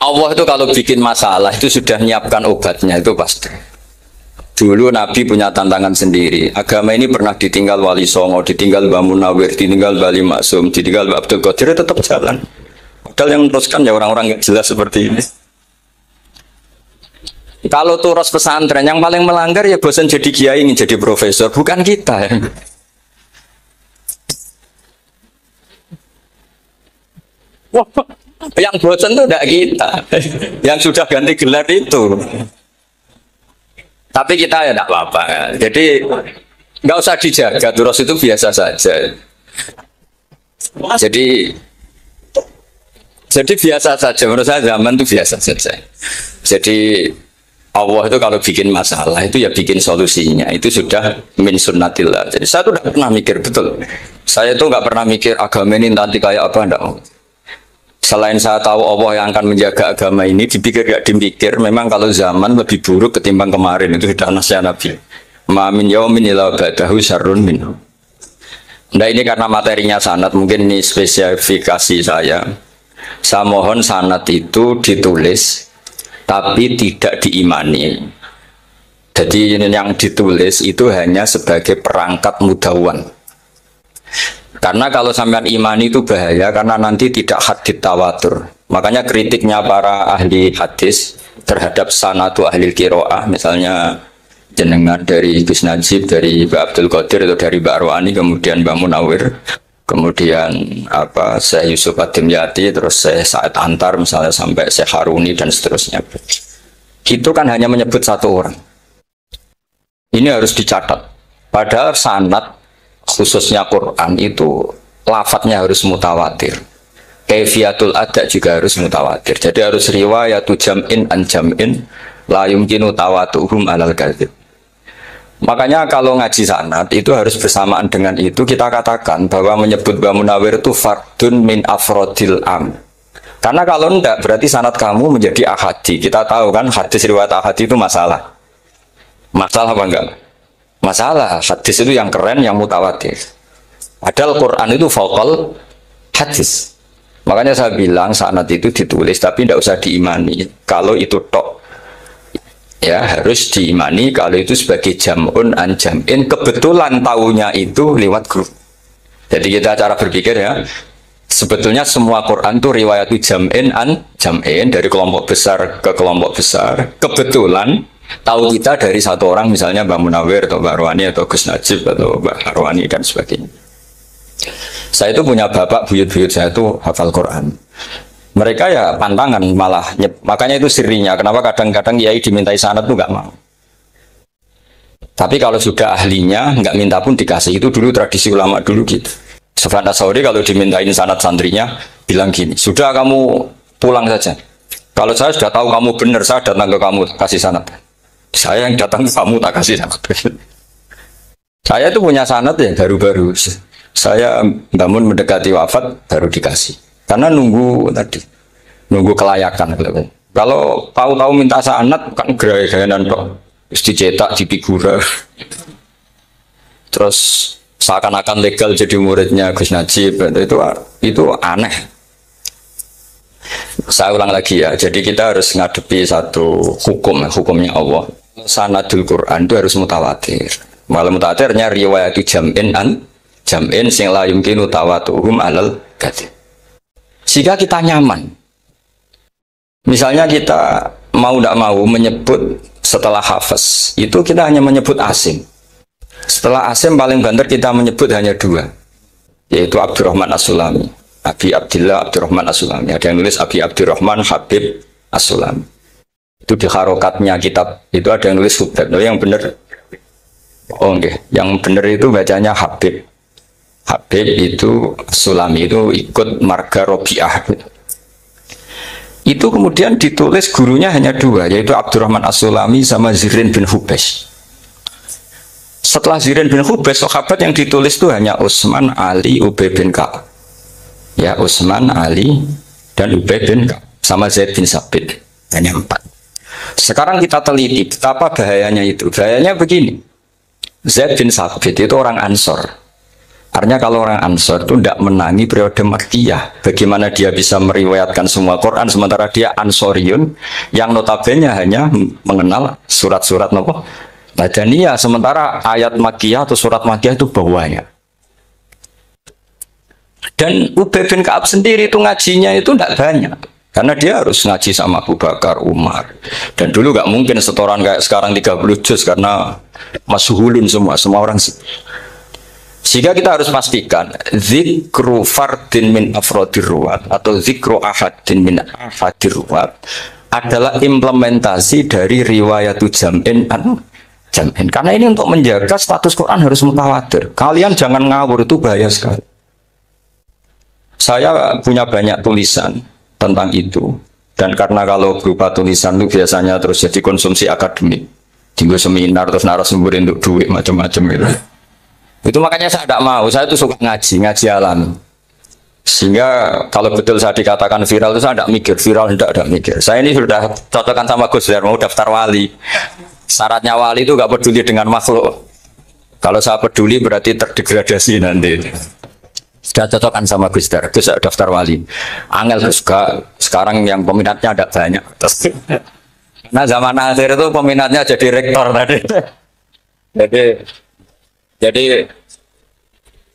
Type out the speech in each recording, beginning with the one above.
Allah itu kalau bikin masalah itu sudah menyiapkan obatnya, itu pasti. Dulu Nabi punya tantangan sendiri. Agama ini pernah ditinggal Wali Songo, ditinggal Mbah Munawir, ditinggal Wali Maksum, ditinggal Mbah Abdul Qadir, tetap jalan. Padahal yang meneruskan ya orang-orang nggak jelas seperti ini. Kalau turus pesantren yang paling melanggar ya bosan jadi kiai ingin jadi profesor, bukan kita. Ya. Wah, yang bosan itu tidak kita, yang sudah ganti gelar itu. Tapi kita ya tidak apa-apa. Jadi nggak usah dijaga, terus itu biasa saja. Jadi biasa saja, menurut saya zaman itu biasa saja. Jadi Allah itu kalau bikin masalah itu ya bikin solusinya, itu sudah min sunnatillah. Jadi saya tuh tidak pernah mikir, betul. Saya tuh nggak pernah mikir agama ini nanti kayak apa, enggak. Selain saya tahu Allah yang akan menjaga agama ini, dipikir gak dipikir, memang kalau zaman lebih buruk ketimbang kemarin, itu sudah nasihat Nabi. Ma min yaumin illa ba'dahu syarrun minhu. Nah ini karena materinya sanad, mungkin ini spesifikasi saya. Saya mohon sanad itu ditulis, tapi tidak diimani. Jadi yang ditulis itu hanya sebagai perangkat mudawan. Karena kalau sampean imani itu bahaya, karena nanti tidak hadits tawatur. Makanya kritiknya para ahli hadis terhadap sanadu ahli qiraah, misalnya jenengan dari Gus Najib, dari Mbak Abdul Qadir, atau dari Mbak Arwani, kemudian Mbak Munawir, kemudian Syekh Yusuf Ad-Dimyati, terus Syekh Sa'id Antar, misalnya sampai Syekh Haruni dan seterusnya. Itu kan hanya menyebut satu orang. Ini harus dicatat. Padahal sanad khususnya Quran itu lafadznya harus mutawatir. Kaifiyatul ada juga harus mutawatir. Jadi harus riwayatu jam'in an jam'in la yumkinu tawatuhum alal kadzib. Makanya kalau ngaji sanad itu harus bersamaan dengan itu kita katakan bahwa menyebut Mbah Munawir itu fardun min afrodil am. Karena kalau enggak berarti sanad kamu menjadi ahadi. Kita tahu kan hadis riwayat ahadi itu masalah. Masalah apa enggak? Masalah hadis itu yang keren, yang mutawatir. Padahal Quran itu vokal hadis. Makanya saya bilang sanad itu ditulis tapi tidak usah diimani. Kalau itu tok, ya harus diimani kalau itu sebagai jam'un an jam'in. Kebetulan tahunya itu lewat grup. Jadi kita cara berpikir ya, sebetulnya semua Quran itu riwayat jam'in an jam'in, dari kelompok besar ke kelompok besar. Kebetulan tahu kita dari satu orang, misalnya Mbak Munawir atau Mbak Arwani atau Gus Najib atau Mbak Arwani dan sebagainya. Saya itu punya bapak, buyut-buyut saya itu hafal Quran. Mereka ya pantangan malah, makanya itu sirinya. Kenapa kadang-kadang kiai dimintai sanad itu nggak mau. Tapi kalau sudah ahlinya nggak minta pun dikasih. Itu dulu tradisi ulama dulu gitu. Sufyan Ats-Tsauri kalau dimintain sanad santrinya bilang gini, sudah kamu pulang saja. Kalau saya sudah tahu kamu benar, saya datang ke kamu kasih sanad. Saya yang datang ke kamu tak kasih sanad. Saya itu punya sanad ya baru-baru. Saya bangun mendekati wafat baru dikasih. Karena nunggu tadi, nunggu kelayakan. Kalau tahu-tahu minta sanad kan gaya-gayanan kok. Terus dicetak di figura. Terus seakan-akan legal jadi muridnya Gus Najib. Itu aneh. Saya ulang lagi ya. Jadi kita harus ngadepi satu hukum, hukumnya Allah. Sanadul Quran itu harus mutawatir. Malah mutawatirnya riwayat jam'in an jam'in sing la yumkinu tawatuhum alal kadzib. Jika kita nyaman, misalnya kita mau tidak mau menyebut setelah hafaz, itu kita hanya menyebut asim. Setelah asim paling banter kita menyebut hanya dua, yaitu Abdurrahman As-Sulami, Abi Abdillah Abdurrahman As-Sulami. Ada yang nulis Abi Abdurrahman Habib As-Sulami. Itu di harokatnya kitab itu ada yang nulis Hubab. Yang benar, oh enggak, yang benar itu bacanya Habib. Habib itu Sulami itu ikut marga Robiah. Itu kemudian ditulis gurunya hanya dua, yaitu Abdurrahman As-Sulami sama Zirin bin Hubesh. Setelah Zirin bin Hubesh, sahabat yang ditulis itu hanya Utsman, Ali, Ubay bin Ka'ab. Ya, Utsman, Ali, dan Ubay bin Ka'ab sama Zaid bin Sabit. Hanya 4. Sekarang kita teliti betapa bahayanya itu. Bahayanya begini. Zaid bin Sabit itu orang Ansor. Artinya kalau orang Ansor itu tidak menangi periode Makkiyah. Bagaimana dia bisa meriwayatkan semua Quran sementara dia Ansoriun yang notabene hanya mengenal surat-surat nopo Madaniyah, sementara ayat Makkiyah atau surat Makkiyah itu bawahnya. Dan Ubay bin Ka'ab sendiri itu ngajinya itu tidak banyak. Karena dia harus ngaji sama Abu Bakar, Umar. Dan dulu nggak mungkin setoran kayak sekarang 30 juz karena masyhulun semua orang. Sehingga kita harus pastikan zikru fardin min afrodir ruwat atau zikru ahadin min afadir ruwat adalah implementasi dari riwayatu jam'in jam'in. Karena ini untuk menjaga status Quran harus mutawatir. Kalian jangan ngawur, itu bahaya sekali. Saya punya banyak tulisan tentang itu, dan karena kalau berupa tulisan itu biasanya terus jadi konsumsi akademik, tinggal seminar terus narasumber untuk duit macam-macam gitu. Itu makanya saya tidak mau, saya itu suka ngaji alam. Sehingga kalau betul saya dikatakan viral itu saya tidak mikir, viral tidak mikir. Saya ini sudah cocokkan sama Gus Dur, mau daftar wali. Syaratnya wali itu nggak peduli dengan makhluk. Kalau saya peduli berarti terdegradasi nanti. Sudah cocokkan sama Gus Dur, Gus daftar wali. Angel juga sekarang yang peminatnya ada banyak. Nah zaman akhir itu peminatnya jadi rektor tadi. Jadi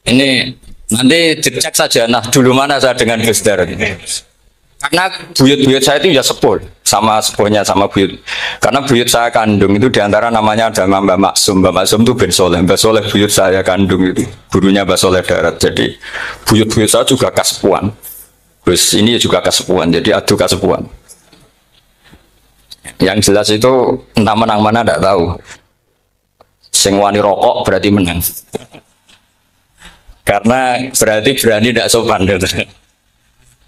ini nanti dicek saja. Nah dulu mana saya dengan Gus Dur ini. Karena buyut-buyut saya itu ya sepuh sama sepuhnya sama buyut. Karena buyut saya kandung itu diantara namanya ada Mbak Maksum. Mbak Maksum itu Ben Soleh. Mbak Soleh buyut saya kandung itu gurunya Mbak Soleh Darat. Jadi buyut-buyut saya juga kasepuan. Terus ini juga kasepuan. Jadi adu kasepuan. Yang jelas itu entah menang mana tidak tahu. Sing wani rokok berarti menang. Karena berarti berani tidak sopan.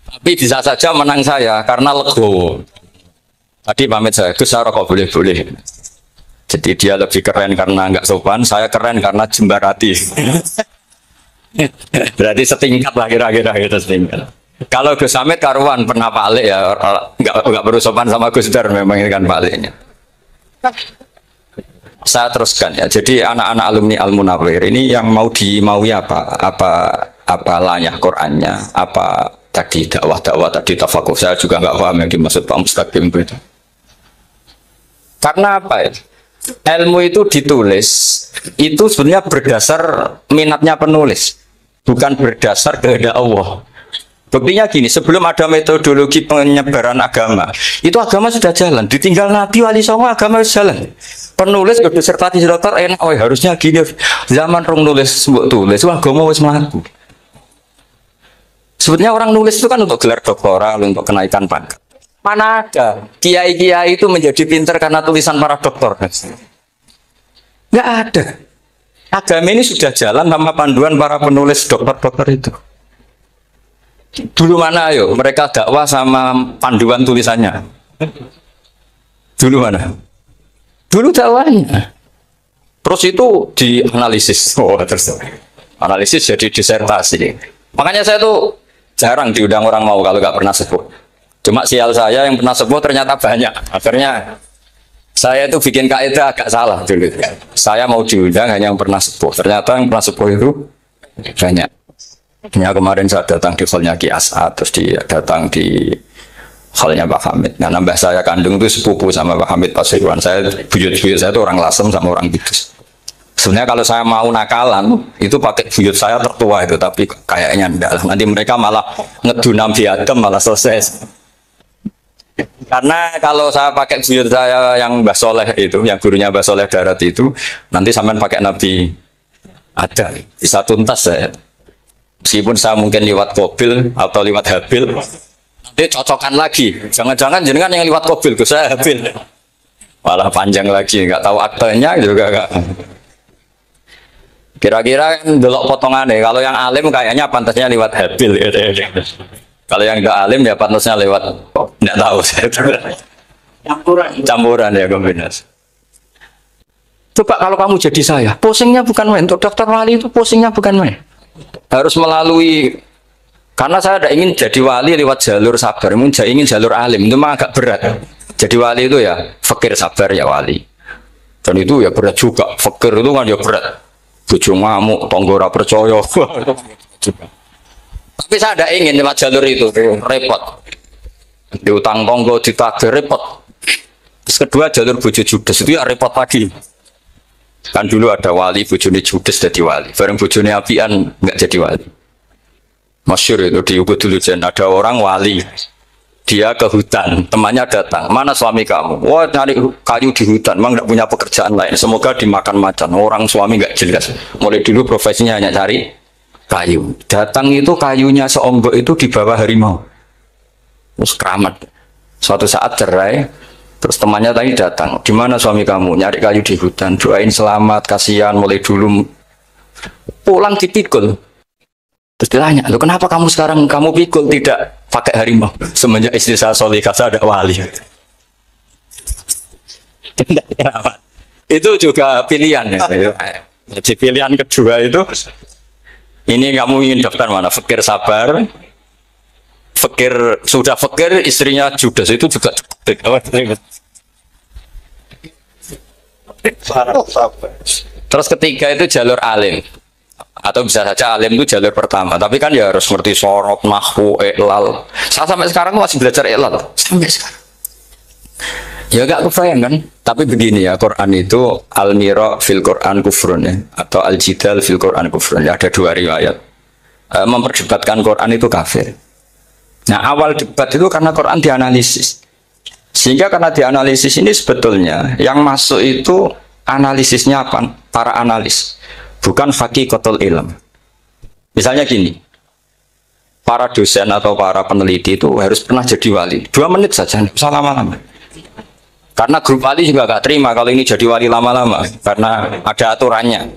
Tapi bisa saja menang saya karena legowo. Tadi pamit saya, Gus saya rokok boleh-boleh. Jadi dia lebih keren karena nggak sopan, saya keren karena jembarati. Berarti setingkat lah kira-kira gitu setingkat. Kalau Gus Hamid karuan pernah palik ya, nggak perlu sopan sama Gus Dur memang ini kan paliknya. Saya teruskan ya. Jadi anak-anak alumni Al-Munawwir ini yang mau dimaui apa lanyah Qur'annya, apa tadi dakwah tadi tafakuh, saya juga nggak paham yang dimaksud Pak Mustaqim itu. Karena apa ya? Ilmu itu ditulis itu sebenarnya berdasar minatnya penulis, bukan berdasar kehendak Allah. Buktinya gini, sebelum ada metodologi penyebaran agama, itu agama sudah jalan. Ditinggal Nabi Wali Songo, agama sudah jalan. Penulis ke disertasi dokter enak, oh harusnya gini. Zaman rong nulis, tulis, wah agama wis mlaku. Sebetulnya orang nulis itu kan untuk gelar doktoral, untuk kenaikan pangkat. Mana ada kiai-kiai itu menjadi pinter karena tulisan para doktor? Nggak ada. Agama ini sudah jalan sama panduan para penulis dokter-dokter itu. Dulu mana ayo mereka dakwah sama panduan tulisannya? Dulu mana? Dulu dakwahnya. Terus itu dianalisis. Oh, terus analisis jadi disertasi. Makanya saya tuh jarang diundang orang mau kalau nggak pernah sepuh. Cuma sial saya yang pernah sepuh ternyata banyak. Akhirnya saya itu bikin kaidah agak salah dulu. Saya mau diundang hanya yang pernah sepuh. Ternyata yang pernah sepuh itu banyak. Ya, kemarin saya datang di hallnya Ki As'ad, terus datang di hallnya Pak Hamid. Nah, nambah saya kandung itu sepupu sama Pak Hamid Pasuruan. Saya buyut-buyut saya itu orang Lasem sama orang Kudus. Sebenarnya kalau saya mau nakalan itu pakai buyut saya tertua itu, tapi kayaknya enggak. Nanti mereka malah ngedu Nabi Adam malah selesai. Karena kalau saya pakai buyut saya yang Mbah Soleh itu, yang gurunya Mbah Soleh Darat itu, nanti sampean pakai Nabi Adam, bisa tuntas saya. Meskipun saya mungkin lewat Qabil atau lewat Habil, nanti cocokkan lagi. Jangan-jangan jenengan yang lewat Qabil, saya Habil. Malah panjang lagi, nggak tahu aktenya juga nggak. Kira-kira delok potongannya. Kalau yang alim kayaknya pantasnya lewat Habil. Kalau yang nggak alim ya pantasnya lewat, nggak tahu saya. Campuran ya kombinasi. Coba kalau kamu jadi saya, pusingnya bukan main. Untuk daftar wali itu pusingnya bukan main. Harus melalui, karena saya tidak ingin jadi wali lewat jalur sabar, ingin jalur alim, itu memang agak berat. Jadi wali itu ya fakir sabar ya wali, dan itu ya berat juga. Fakir itu kan ya berat. bojo ngamuk, tangga ora percaya. Tapi saya tidak ingin lewat jalur itu, repot. Diutang tangga ditagih repot. Terus kedua jalur bojo judes itu ya repot lagi. Kan dulu ada wali bojone judes jadi wali, bareng bojone apian nggak jadi wali. Masyhur itu di Ubud dulu ada orang wali. Dia ke hutan, temannya datang. Mana suami kamu? Wah, nyari kayu di hutan. Memang nggak punya pekerjaan lain. Semoga dimakan macan. Orang suami nggak jelas. Mulai dulu profesinya hanya cari kayu. Datang itu kayunya seonggok itu di bawah harimau. Terus keramat. Suatu saat cerai. Terus temannya tadi datang. Di mana suami kamu? Nyari kayu di hutan. Doain selamat, kasihan. Mulai dulu pulang dipikul. Terus ditanya, lo kenapa kamu sekarang kamu pikul tidak pakai harimau? Semenjak istri saya solihah, saya ada wali. Itu juga pilihan ya. Jadi pilihan kedua itu, ini kamu ingin daftar mana? Fakir sabar, fakir sudah fakir, istrinya judes itu juga. Terus ketiga itu jalur alim. Atau bisa saja alim itu jalur pertama, tapi kan ya harus ngerti sorot, nahwu, iklal. Saya sampai sekarang masih belajar iklal sampai sekarang. Ya gak kebayang kan? Tapi begini ya, Quran itu al-mira fil Quran kufrun ya, atau al-jidal fil Quran kufrun ya, ada dua riwayat. Memperdebatkan Quran itu kafir. Nah awal debat itu karena Quran dianalisis, sehingga karena dianalisis ini sebetulnya yang masuk itu analisisnya apa? Para analis. Bukan hakikatul ilm. Misalnya gini, para dosen atau para peneliti itu harus pernah jadi wali. 2 menit saja, nggak usah lama-lama. Karena grup wali juga nggak terima kalau ini jadi wali lama-lama, karena ada aturannya.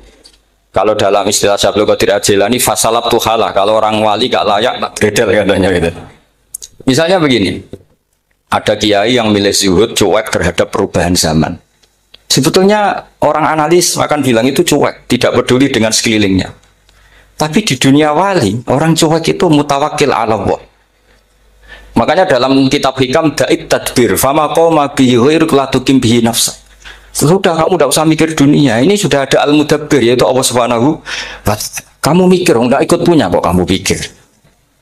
Kalau dalam istilah Syaikhul Qadir Al-Jilani, fasalab tuhalah. Kalau orang wali nggak layak, tak bredel katanya gitu. Misalnya begini, ada kiai yang milih zuhud, cuek terhadap perubahan zaman. Sebetulnya orang analis akan bilang itu cuek, tidak peduli dengan sekelilingnya. Tapi di dunia wali, orang cuek itu mutawakil ala Allah. Makanya dalam kitab hikam da'it tadbir, fama qoma bihi ghairuk la tuqim bihi nafsa. Sudah kamu tidak usah mikir dunia, ini sudah ada al-mudabbir yaitu Allah Subhanahu wa ta'ala. Kamu mikir, enggak ikut punya kok kamu pikir.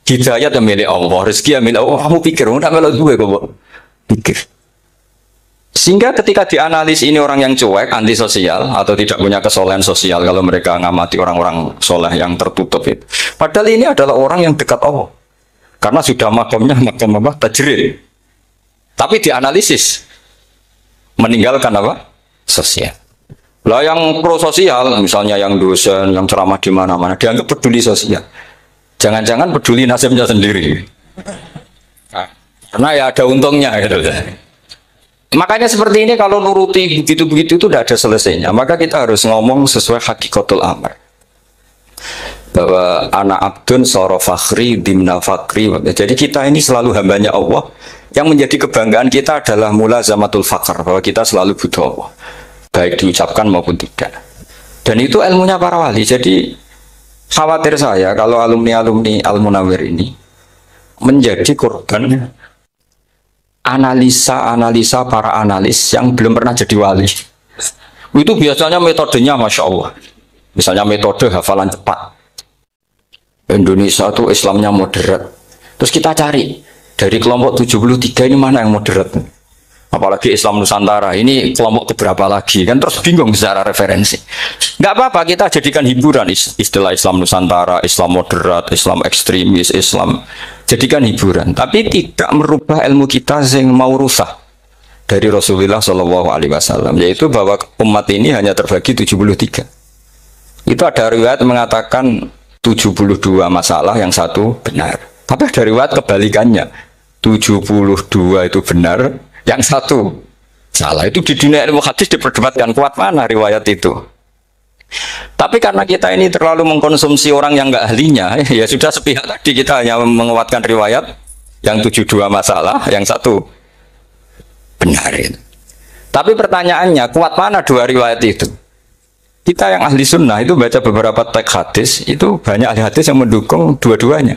Hidayat yang milik Allah, rezeki yang milik Allah, kamu pikir, enggak melok gue kok pikir. Sehingga ketika dianalisis ini orang yang cuek, antisosial atau tidak punya kesolehan sosial kalau mereka ngamati orang-orang soleh yang tertutup itu. Padahal ini adalah orang yang dekat Allah. Karena sudah makamnya makam apa? Tajrid. Tapi dianalisis meninggalkan apa? Sosial. Lah yang pro sosial, misalnya yang dosen, yang ceramah di mana-mana, dianggap peduli sosial. Jangan-jangan peduli nasibnya sendiri. Karena ya ada untungnya gitu. Makanya seperti ini kalau nuruti begitu-begitu itu tidak ada selesainya. Maka kita harus ngomong sesuai hakikatul amr. Bahwa anak abdun soro fakhri dimna fakri. Jadi kita ini selalu hambanya Allah. Yang menjadi kebanggaan kita adalah mulazamatul fakr. Bahwa kita selalu butuh Allah. Baik diucapkan maupun tidak. Dan itu ilmunya para wali. Jadi khawatir saya kalau alumni-alumni Al-Munawwir ini menjadi korban analisa para analis yang belum pernah jadi wali. Itu biasanya metodenya Masya Allah. Misalnya metode hafalan cepat. Indonesia itu Islamnya moderat. Terus kita cari dari kelompok 73 ini mana yang moderat. Apalagi Islam Nusantara ini kelompok keberapa lagi kan, terus bingung secara referensi. Nggak apa-apa, kita jadikan hiburan istilah Islam Nusantara, Islam moderat, Islam ekstremis, Islam, jadikan hiburan. Tapi tidak merubah ilmu kita yang mau rusak dari Rasulullah Shallallahu Alaihi Wasallam, yaitu bahwa umat ini hanya terbagi 73. Itu ada riwayat mengatakan 72 masalah, yang satu benar. Tapi ada riwayat kebalikannya, 72 itu benar, yang satu salah. Itu di dunia ilmu hadis diperdebatkan kuat mana riwayat itu. Tapi karena kita ini terlalu mengkonsumsi orang yang nggak ahlinya, ya sudah sepihak tadi kita hanya menguatkan riwayat yang 72 masalah, yang satu benar itu. Tapi pertanyaannya, kuat mana dua riwayat itu? Kita yang ahli sunnah itu baca beberapa teks hadis, itu banyak ahli hadis yang mendukung dua-duanya.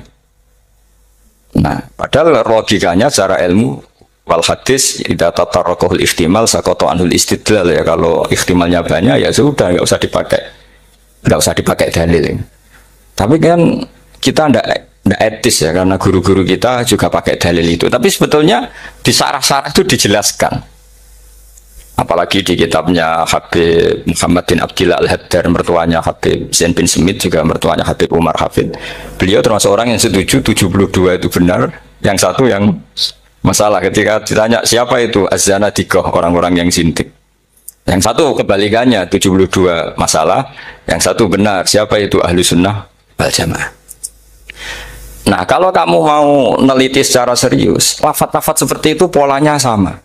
Nah, padahal logikanya secara ilmu wal hadis idza tatarraqahul ihtimal saqata anhul istidlal, ya kalau ihtimalnya banyak ya sudah nggak usah dipakai nggak usah dipakai dalil. Tapi kan kita ndak etis ya, karena guru-guru kita juga pakai dalil itu. Tapi sebetulnya di sarah-sarah itu dijelaskan. Apalagi di kitabnya Habib Muhammad bin Abdillah Al-Haddar, mertuanya Habib Zain bin Smith, juga mertuanya Habib Umar Hafid. Beliau termasuk orang yang setuju 72 itu benar, yang satu yang masalah. Ketika ditanya siapa itu Az-Zanadiqah, orang-orang yang zindik. Yang satu kebalikannya, 72 masalah, yang satu benar, siapa itu Ahlu Sunnah wal Jamaah. Nah, kalau kamu mau neliti secara serius, lafaz-lafaz seperti itu polanya sama.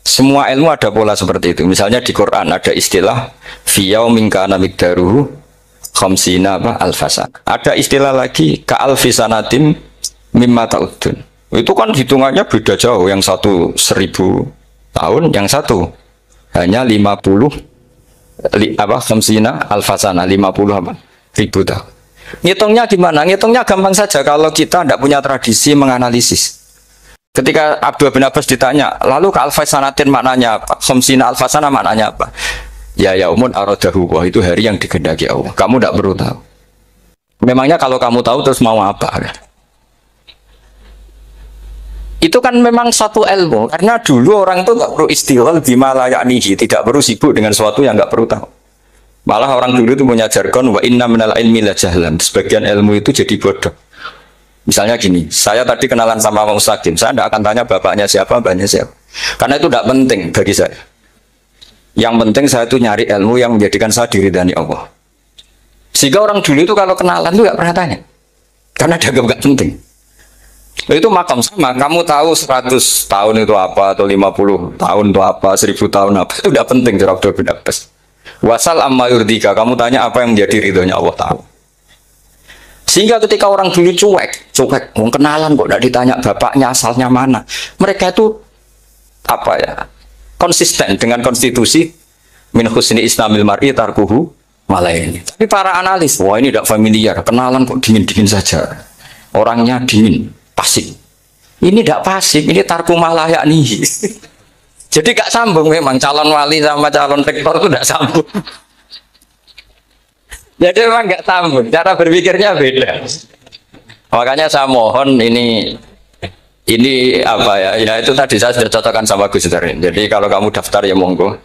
Semua ilmu ada pola seperti itu. Misalnya di Quran ada istilah fiyaumin kana miqdaruhu khamsina alfasan. Ada istilah lagi ka'alfisanatim mimma ta'udun. Itu kan hitungannya beda jauh. Yang satu 1000 tahun, yang satu hanya 50 khamsina alfasana, 50 ribu tahun. Ngitungnya gimana? Ngitungnya gampang saja kalau kita tidak punya tradisi menganalisis. Ketika Abdullah bin Abbas ditanya, lalu ke alfasanatin maknanya apa? Khamsina alfasana maknanya apa? Ya yaumun aradahu, wah itu hari yang dikehendaki Allah. Kamu tidak perlu tahu. Memangnya kalau kamu tahu terus mau apa? Itu kan memang satu ilmu. Karena dulu orang itu nggak perlu istighol bima la ya'nihi, tidak perlu sibuk dengan sesuatu yang nggak perlu tahu. Malah orang dulu itu punya jargon wa inna minal ilmi la jahlan. Sebagian ilmu itu jadi bodoh. Misalnya gini, saya tadi kenalan sama Pak Mustaqim, saya tidak akan tanya bapaknya siapa, mbaknya siapa. Karena itu tidak penting bagi saya. Yang penting saya itu nyari ilmu yang menjadikan saya diridani Allah. Sehingga orang dulu itu kalau kenalan itu nggak pernah tanya. Karena dianggap nggak penting. Itu makam sama, kamu tahu 100 tahun itu apa, atau 50 tahun itu apa, 1000 tahun apa, itu tidak penting, Abdullah bin Abbas. Wasal amma yurdika, kamu tanya apa yang menjadi ridhonya Allah tahu. Sehingga ketika orang dulu cuek, mau kenalan kok tidak ditanya bapaknya asalnya mana. Mereka itu apa ya, konsisten dengan konstitusi min husni islamil mar'i tarkuhu malaini. Tapi para analis, wah ini tidak familiar, kenalan kok dingin-dingin saja. Orangnya dingin, pasif. Ini tidak pasif, ini tarku malah yakni. Jadi gak sambung memang calon wali sama calon rektor itu tidak sambung. Jadi memang nggak sambung, cara berpikirnya beda. Makanya saya mohon ini apa ya? Ya itu tadi saya sudah cocokkan sama Gus Darin. Jadi kalau kamu daftar ya monggo.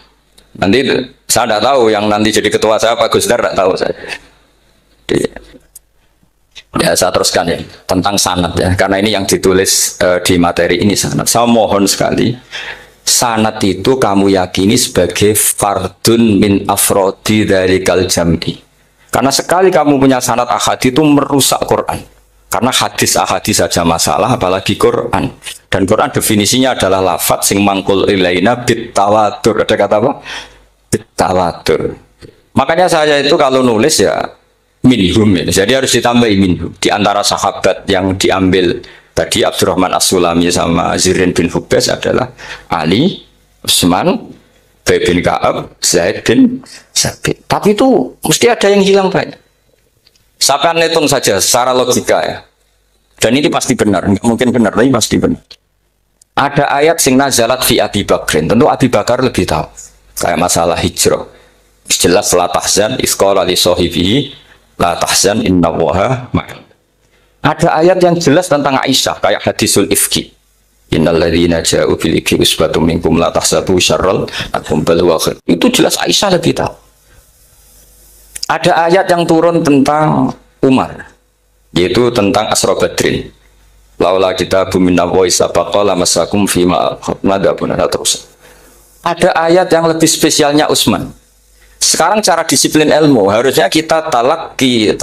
Nanti saya tidak tahu yang nanti jadi ketua saya Pak Gus Dar, tidak tahu saya. Ya saya teruskan ya tentang sanad ya, karena ini yang ditulis di materi ini sanad. Saya mohon sekali, sanad itu kamu yakini sebagai fardun min afrodi dzalikal jam'i. Karena sekali kamu punya sanad ahad itu merusak Quran. Karena hadis ahadis saja masalah, apalagi Quran. Dan Quran definisinya adalah lafadz sing mangkul ilaina bit tawatur. Ada kata apa? Bit tawatur. Makanya saya itu kalau nulis ya minhum ya. Jadi harus ditambahi minhum. Di antara sahabat yang diambil tadi Abdurrahman As-Sulami sama Zirin bin Hubbes adalah Ali, Utsman, Ubay bin Ka'ab, Zaid bin Sabit. Tapi itu mesti ada yang hilang banyak. Sampai hitung saja secara logika ya. Dan ini pasti benar, nggak mungkin benar, tapi pasti benar. Ada ayat sing nazalat fi Abi Bakrin. Tentu Abi Bakar lebih tahu. Kayak masalah hijrah. Jelas la tahzan isqala li sahibihi la tahzan innallaha ma'ana. Ada ayat yang jelas tentang Aisyah kayak hadisul ifki. Innalladzina ja'u bil ifki usbatum minkum la tahsabu syarral lakum bal huwa khair. Itu jelas Aisyah lebih tahu. Ada ayat yang turun tentang Umar, yaitu tentang Asra Badrin. Laula kitabun minallahi sabaqa lamasakum fima nadabun terus. Ada ayat yang lebih spesialnya Utsman. Sekarang cara disiplin ilmu harusnya kita talaqi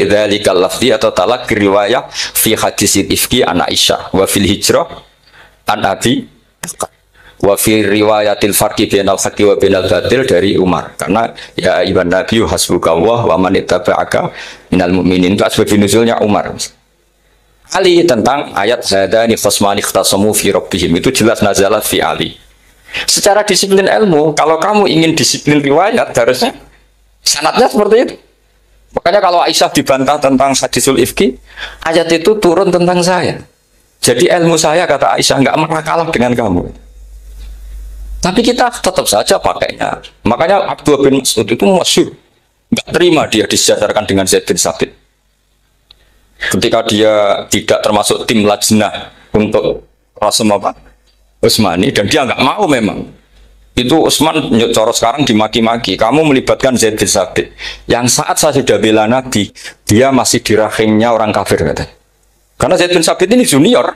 dzalikal lafzi atau talaqi riwayah fi hadisil ifki an Aisyah wa fil hijrah an Abi wa fi riwayatil farqi bainal haqqi wa bainal batil dari Umar. Karena ya ibn Nabi hasbukallah wa man ittaba'aka minal mu'minin, itu asbab nuzulnya Umar. Ali tentang ayat hadani khasmani ikhtasamu fi rabbihim, itu jelas nazalat fi Ali. Secara disiplin ilmu, kalau kamu ingin disiplin riwayat, harusnya sanadnya seperti itu. Makanya kalau Aisyah dibantah tentang hadisul ifki, ayat itu turun tentang saya. Jadi ilmu saya, kata Aisyah, nggak pernah kalah dengan kamu. Tapi kita tetap saja pakainya. Makanya Abdullah bin Mas'ud itu masyhur. nggak terima dia disejajarkan dengan Zaid bin Sabit. Ketika dia tidak termasuk tim lajnah untuk Rasul apa? Utsmani, dan dia nggak mau memang. Itu Utsman coro sekarang dimaki-maki. Kamu melibatkan Zaid bin Sabit. Yang saat saya sudah bela Nabi, dia masih di rahimnya orang kafir kata. Karena Zaid bin Sabit ini junior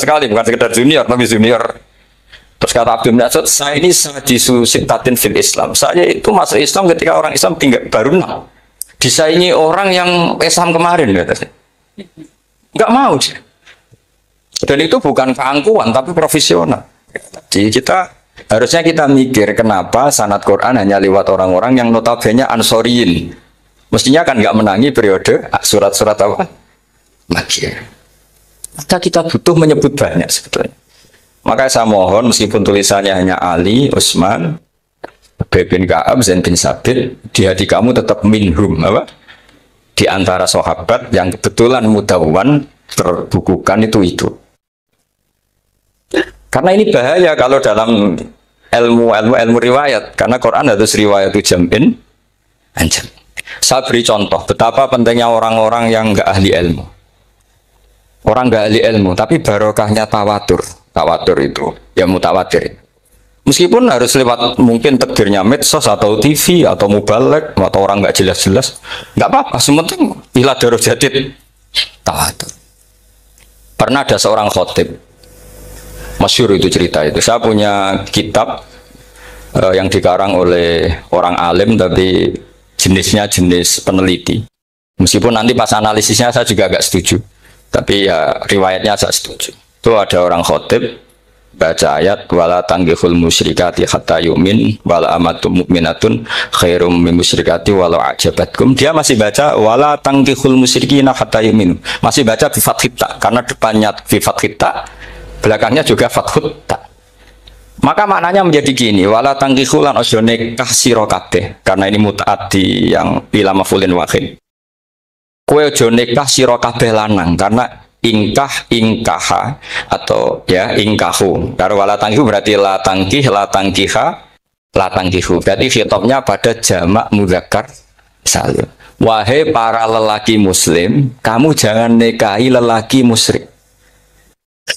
sekali, bukan sekedar junior, tapi junior. Terus kata Abdul Nasud, saya ini sadisu sittatin fil Islam. Saya itu masuk Islam ketika orang Islam tinggal baru 6. Disaingi orang yang Islam kemarin katanya. Nggak mau dia. Dan itu bukan keangkuhan tapi profesional. Jadi harusnya kita mikir kenapa sanad Quran hanya lewat orang-orang yang notabene Ansoriyin. Mestinya kan nggak menangi periode surat-surat apa? Makkiyah. Maka kita butuh menyebut banyak sebetulnya. Maka saya mohon meskipun tulisannya hanya Ali, Utsman, Ubay bin Ka'ab, Zaid bin Sabit, di hati kamu tetap minhum apa? Di antara sahabat yang kebetulan mudawwan terbukukan itu. Karena ini bahaya kalau dalam ilmu riwayat, karena Quran harus riwayat itu jam'in anjam. Saya beri contoh betapa pentingnya orang-orang yang nggak ahli ilmu. Orang nggak ahli ilmu, tapi barokahnya tawatur itu ya mutawatir. Meskipun harus lewat mungkin takdirnya medsos atau TV atau mubalek atau orang nggak jelas-jelas, nggak apa-apa. Sementing ila darajatid tawatur. Pernah ada seorang khotib, masyhur itu cerita itu. Saya punya kitab yang dikarang oleh orang alim tapi jenisnya jenis peneliti. Meskipun nanti pas analisisnya saya juga agak setuju, tapi ya riwayatnya saya setuju. Itu ada orang khotib baca ayat wala tanggihul musyrikati hatta yu'min wala amatum mu'minatun khairum min musyrikati walau ajabatkum. Dia masih baca wala tanggihul musyrikina hatta yu'min, masih baca bi fathita karena depannya bi fathita, belakangnya juga fathut ta. Maka maknanya menjadi gini, wala tangkihulan ojo nikah sira kabeh, karena ini mutaati yang bila mafulin wahid. Kowe ojo nikah sira kabeh lanang, karena ingkaha atau ya ingkahu. Karo wala tangkihu berarti la tangkih, la tangkiha, la tangkihu. Berarti khitabnya pada jamak mudzakkar salim. Wahai para lelaki muslim, kamu jangan nikahi lelaki musyrik.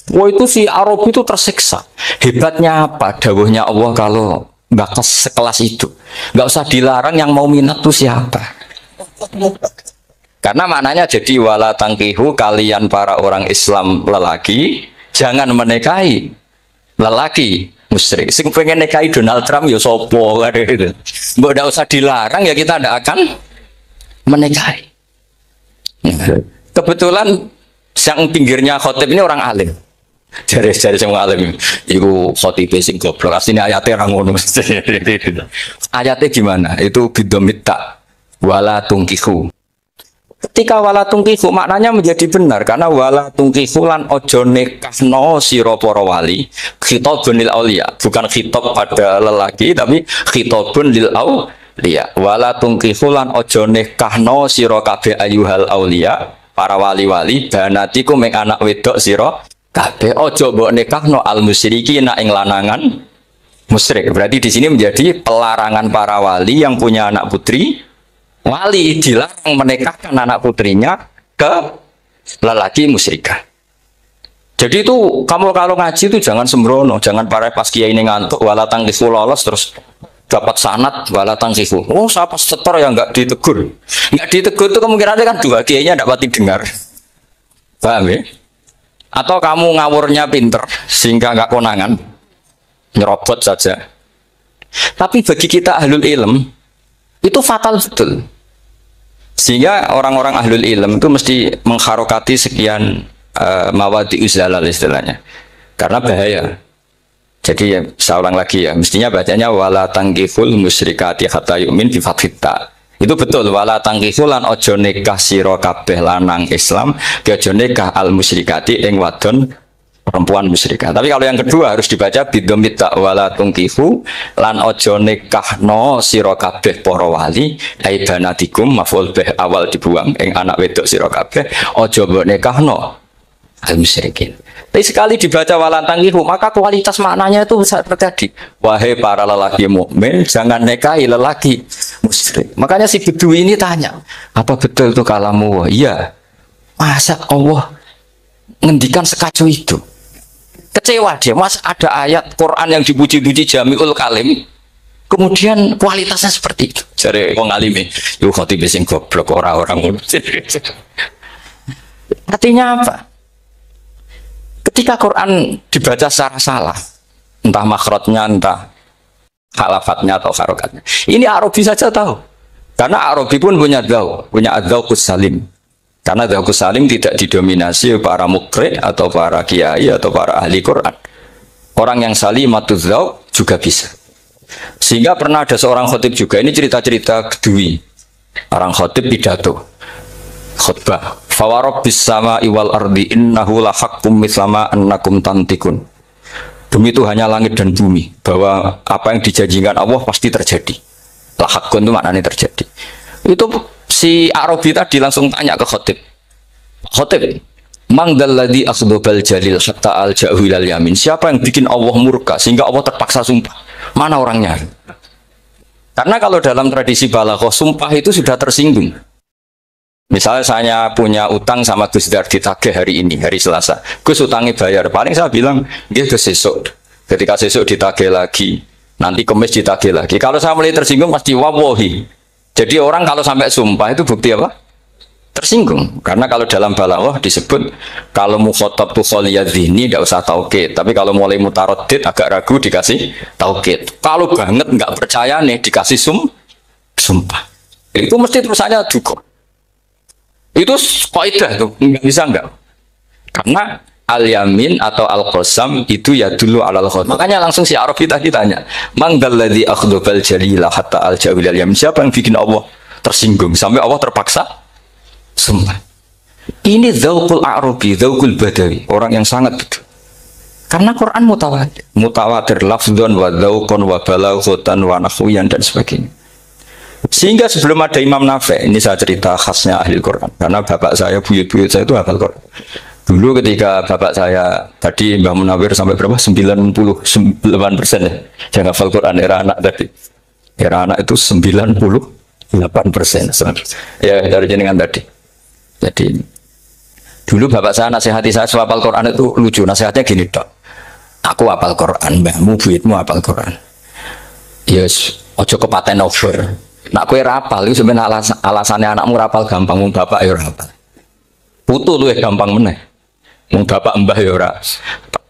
Wah itu si Arab itu tersiksa. Hebatnya apa? Dawuhnya Allah kalau bakas sekelas itu. Nggak usah dilarang, yang mau minat tuh siapa? Karena maknanya jadi wala tangkihu, kalian para orang Islam lelaki jangan menikahi lelaki musyrik. Sing pengen nikahi Donald Trump ya sopo gitu. Mbok ndak usah dilarang ya kita ndak akan menikahi. Kebetulan yang pinggirnya khotib ini orang alim. Jari semua alim itu khotib sing goblok. Asline ayatnya ra ngono. Ayatnya gimana? Itu bidomita wala tungkihu. Ketika wala tungkihu maknanya menjadi benar karena wala tungkihu lan ojo nikahno sira para wali, khitabun lil auliya, bukan khitab pada lelaki tapi khitabun lil auliya. Wala tungkihu lan ojo nikahno sira kabeh ayyuhal auliya, para wali-wali banatiku mek anak wedok sira kabeh, ojo mbok nikahno al musyrikin ing lanangan musyrik. Berarti di sini menjadi pelarangan para wali yang punya anak putri. Wali dilarang menikahkan anak putrinya ke lelaki musyrikah. Jadi itu kamu kalau ngaji itu jangan sembrono, jangan para pas kiai ini ngantuk wala tangkihu lolos terus dapat sanad wala tangkihu. Oh, siapa setor yang enggak ditegur? Enggak ditegur itu kemungkinannya kan dua kiainya enggak pati dengar. Paham ya? Atau kamu ngawurnya pinter sehingga enggak konangan, nyerobot saja. Tapi bagi kita ahlul ilm itu fatal betul. Sehingga orang-orang ahlul ilm itu mesti mengharokati sekian mawadi uzalal istilahnya. Karena bahaya. Jadi ya, saya ulang lagi ya, mestinya bacanya wala tangkihul musyrikati hatta yu'min bi fathita. Itu betul, wala tangkihul lan ojo nikah sira kabeh lanang Islam, ojo nikah al musyrikati ing wadon perempuan musyrikah. Tapi kalau yang kedua harus dibaca bidomita wala tungkihu lan ojo nikahno sira kabeh para wali aibanatikum maf'ul bih awal dibuang ing anak wedok sira kabeh ojo mbok nikahno al musyrikin. Tapi sekali dibaca walantangihu, maka kualitas maknanya itu terjadi. Wahai para lelaki mukmin, jangan nikahi lelaki musyrik. Makanya si Bedui ini tanya, apa betul itu kalamu? Iya. Masa Allah ngendikan sekacau itu? Kecewa dia. Mas ada ayat Quran yang dipuji-puji Jamiul Kalim, kemudian kualitasnya seperti itu. Jadi wong alime, yo khotib sing goblok orang-orang. Artinya apa? Ketika Quran dibaca secara salah, entah makhrajnya, entah halafatnya atau harokatnya, ini Arabi saja tahu. Karena Arabi pun punya adzauqus salim. Karena adzauqus salim tidak didominasi para mukri atau para kiai atau para ahli Quran. Orang yang salimatuz dzauq juga bisa. Sehingga pernah ada seorang khotib juga, ini cerita-cerita Bedui. Orang khotib pidato, khutbah. Fawarabbis sama'i wal ardi innahu lahaqqum mislama annakum tantikun. Demi Tuhannya langit dan bumi, bahwa apa yang dijanjikan Allah pasti terjadi. Lahaqqun itu maknanya terjadi. Itu si Arabi tadi langsung tanya ke khotib. Khotib, mang dalladzi akhdobal jalil hatta al jahilal yamin. Siapa yang bikin Allah murka sehingga Allah terpaksa sumpah? Mana orangnya? Karena kalau dalam tradisi balaghah, sumpah itu sudah tersinggung. Misalnya saya punya utang sama Gus Dar ditagih hari ini, hari Selasa. Gus utangnya bayar. Paling saya bilang, dia Gus sesuk. Ketika sesuk ditagih lagi, nanti Kamis ditagih lagi. Kalau saya mulai tersinggung pasti wawahi. Jadi orang kalau sampai sumpah itu bukti apa? Tersinggung. Karena kalau dalam balaghah disebut kalau mukhatab tu kholiyadzini tidak usah taukid. Tapi kalau mulai mutaroddid agak ragu dikasih taukid. Kalau banget nggak percaya nih dikasih sumpah. Itu mesti terusannya duga. Itu kaidah tuh, nggak bisa enggak. Karena al-yamin atau al-qasam itu ya dulu alal khot. Makanya langsung si Arabi tadi tanya, "Man dalladzi akhdobal jalila hatta al-jawil al-yamin?" Siapa yang bikin Allah tersinggung sampai Allah terpaksa sumpah? Ini dzauqul Arabi, dzauqul Badawi, orang yang sangat betul. Karena Quran mutawatir lafdzan wa dzauqan wa balaghatan wa nahwiyan dan sebagainya. Sehingga sebelum ada Imam Nafi', ini saya cerita khasnya ahli Quran, karena bapak saya, buyut-buyut saya itu hafal Quran. Dulu ketika bapak saya, tadi Mbah Munawir sampai berapa? 98% ya, yang hafal Quran era anak tadi. Era anak itu 98%. Ya, dari jenengan tadi. Jadi, dulu bapak saya nasihati saya soal hafal Quran itu lucu, nasihatnya gini dok. Aku hafal Quran, mbahmu, buyutmu hafal Quran. Yes, ojo kepaten over. Nak kue rapal itu sebenarnya alasannya anakmu rapal gampang, mung bapak ya rapal. Putu lu gampang meneh. Mung bapak mbah ya ora.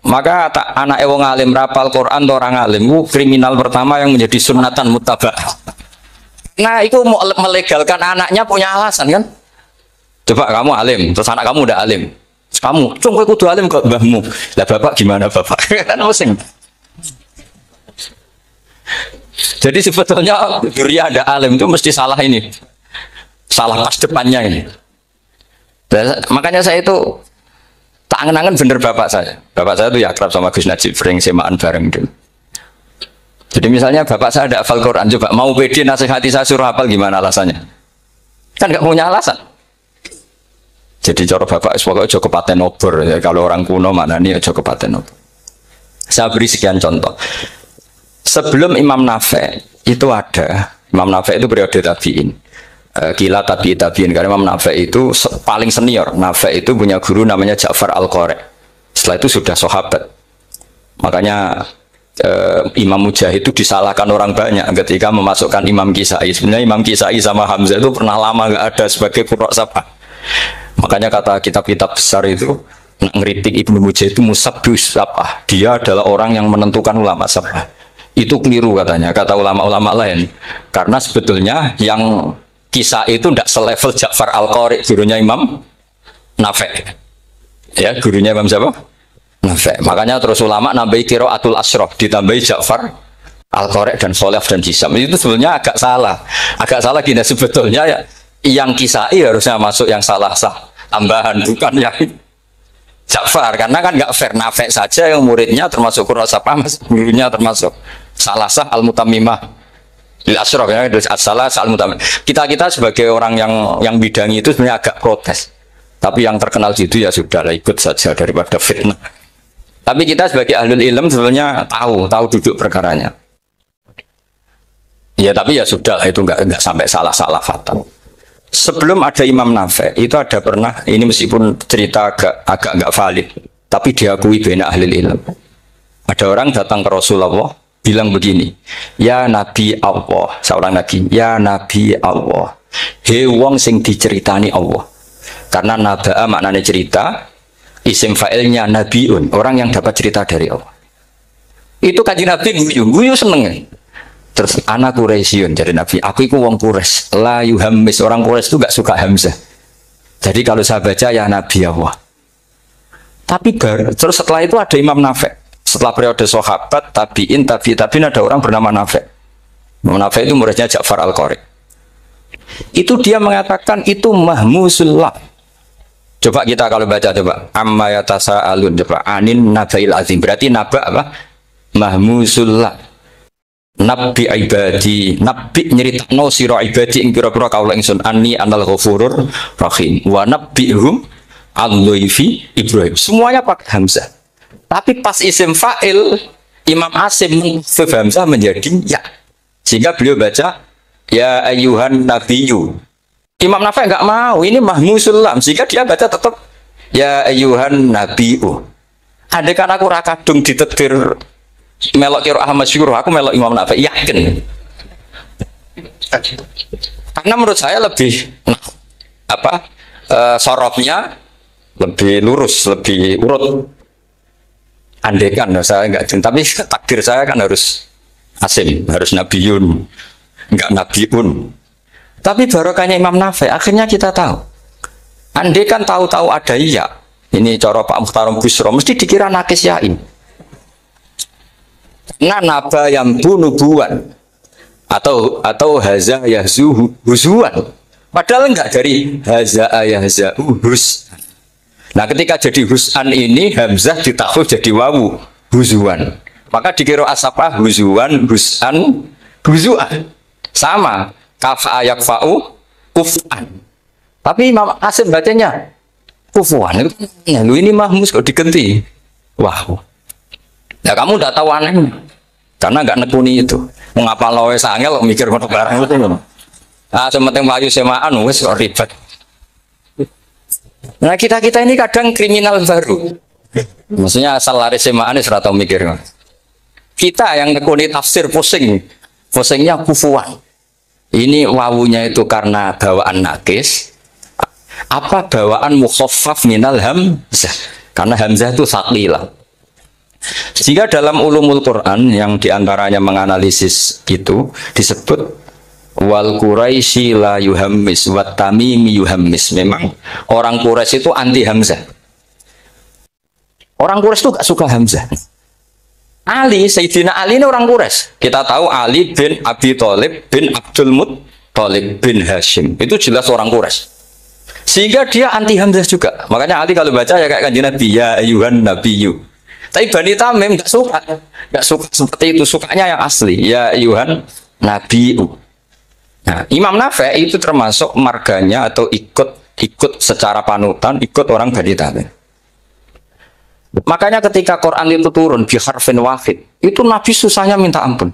Maka anak wong alim rapal Quran atau orang alim, kriminal pertama yang menjadi sunatan muttaba. Nah, itu mau melegalkan anaknya punya alasan kan? Coba kamu alim, terus anak kamu udah alim. Terus kamu, kowe kudu alim kok mbahmu. Lah bapak gimana bapak? Kan pusing. Jadi sebetulnya duriya ada alim itu mesti salah ini, salah pas depannya ini. Dan makanya saya itu tak angen-angen bener bapak saya. Bapak saya itu ya akrab sama Gus Najib, sering semaan bareng dulu. Jadi misalnya bapak saya ada hafal Quran, coba mau pede nasihati saya suruh hafal gimana alasannya? Kan nggak punya alasan. Jadi cara bapak pokoknya joko paten obor ya, kalau orang kuno mana nih joko paten obor. Saya beri sekian contoh. Sebelum Imam Nafi' itu ada, Imam Nafi' itu periode tabi'in, kila tabi'in, karena Imam Nafi' itu paling senior. Nafi' itu punya guru namanya Ja'far Al-Qari. Setelah itu sudah sahabat. Makanya Imam Mujahid itu disalahkan orang banyak ketika memasukkan Imam Kisai. Sebenarnya Imam Kisai sama Hamzah itu pernah lama nggak ada sebagai qurra sab'ah. Makanya kata kitab-kitab besar itu ngeritik Ibnu Mujahid itu musabbus sab'ah. Dia adalah orang yang menentukan ulama sab'ah. Itu keliru katanya, kata ulama-ulama lain. Karena sebetulnya yang kisah itu tidak selevel Ja'far Al-Qari, gurunya Imam Nafi'. Ya, gurunya Imam siapa? Nafi'. Makanya terus ulama nambahi qiraatul asyraf, ditambahi Ja'far Al-Qari dan Sholeh dan Jisam. Itu sebetulnya agak salah. Agak salah gini, sebetulnya ya, yang kisah harusnya masuk yang salah sah tambahan, bukan yang Ja'far, karena kan nggak fair. Nafi' saja yang muridnya termasuk qurra sab'ah, gurunya termasuk salah sah al-mutammimah lil asyraf ya, salah sah al-mutammimah. Kita sebagai orang yang bidangi itu sebenarnya agak protes, tapi yang terkenal situ ya sudah ikut saja daripada fitnah. Tapi kita sebagai ahlul ilm sebenarnya tahu duduk perkaranya. Ya tapi ya sudah, itu nggak sampai salah fatal. Sebelum ada Imam Nafi itu ada pernah, ini meskipun cerita agak nggak valid, tapi diakui bena ahlul ilm. Ada orang datang ke Rasulullah bilang begini, ya Nabi Allah, seorang Nabi, ya Nabi Allah, he wong sing diceritani Allah. Karena naba'a maknanya cerita, isim fa'ilnya nabiun, orang yang dapat cerita dari Allah. Itu kanjeng Nabi guyu seneng. Terus anak Quraisyun dari Nabi, aku itu wong Quraisy, la yuhammis, orang Quraisy itu gak suka hamzah. Jadi kalau saya baca ya Nabi Allah. Tapi terus setelah itu ada Imam Nafi. Setelah periode sahabat, tabiin ada orang bernama Nafi. Imam Nafi itu muridnya Ja'far Al-Qari. Itu dia mengatakan itu mahmusullah. Coba kita kalau baca coba amma yatasaalun, coba anin nabail azim, berarti naba apa? Mahmusullah. Nabi ibadi, nabi nyeritakno sira ibadi ing pira-pira kaula ingsun anni anal ghafurur rahim wa nabbihum al-dhaifi Ibrahim. Semuanya pakai hamzah. Tapi pas isim fa'il Imam Asim mengkhafif hamzah menjadi ya. Sehingga beliau baca ya ayyuhan nabiyyu. Imam Nafi enggak mau, ini mahmusul lam, sehingga dia baca tetap ya ayyuhan nabiyyu. Andai kan aku ra kadung ditetir melok kira Ahmad Syukur, aku melok Imam Nafi, yakin. Karena menurut saya lebih sorofnya lebih lurus, lebih urut. Andekan saya enggak, tapi takdir saya kan harus Asim, harus Nabiyun, enggak Nabiun. Tapi barokahnya Imam Nafi, akhirnya kita tahu. Andekan tahu-tahu ada iya, ini cara Pak Muhtaram Busro, mesti dikira nakis yain. Nah, naba yang bunubuan atau haza yahzu huzuan. Padahal enggak dari haza yahza hus. Nah, ketika jadi husan ini hamzah ditakhfif jadi wawu huzuan. Maka dikira asapa huzuan, husan, huzuan. Sama kafa yakfa'u kuf'an. Tapi Imam Asim bacanya kufuan. Lu ini mahmus kok digenti. Wah. Ya kamu tidak tahu anehnya. Karena nggak nekuni itu. Mengapa lo sangel mikir ngono barang itu. Ah, sementing melayu semaan wis kok ribet. Nah, kita ini kadang kriminal baru. Maksudnya asal lari semaan wis ora tau mikir. Kita yang nekuni tafsir pusing. Pusingnya kufuan. Ini wawunya itu karena bawaan nakis. Apa bawaan mukhaffaf minal hamzah? Karena hamzah itu tsaqilah. Jika dalam ulumul Quran yang diantaranya menganalisis itu disebut wal Quraisy la yuhammis wat tamimi yuhammis. Memang orang Quraisy itu anti hamzah. Orang Quraisy itu gak suka hamzah. Ali, Sayyidina Ali ini orang Quraisy. Kita tahu Ali bin Abi Thalib bin Abdul Muttalib bin Hashim. Itu jelas orang Quraisy. Sehingga dia anti hamzah juga. Makanya Ali kalau baca ya kayak kanjeng Nabi ya ayyuhan nabiyyu. Tapi Bani Tamim nggak suka seperti itu, sukanya yang asli ya Yuhan Nabiu. Nah, Imam Nafi itu termasuk marganya atau ikut secara panutan ikut orang Bani Tamim. Makanya ketika Quran itu turun bi harfin wahid, itu Nabi susahnya minta ampun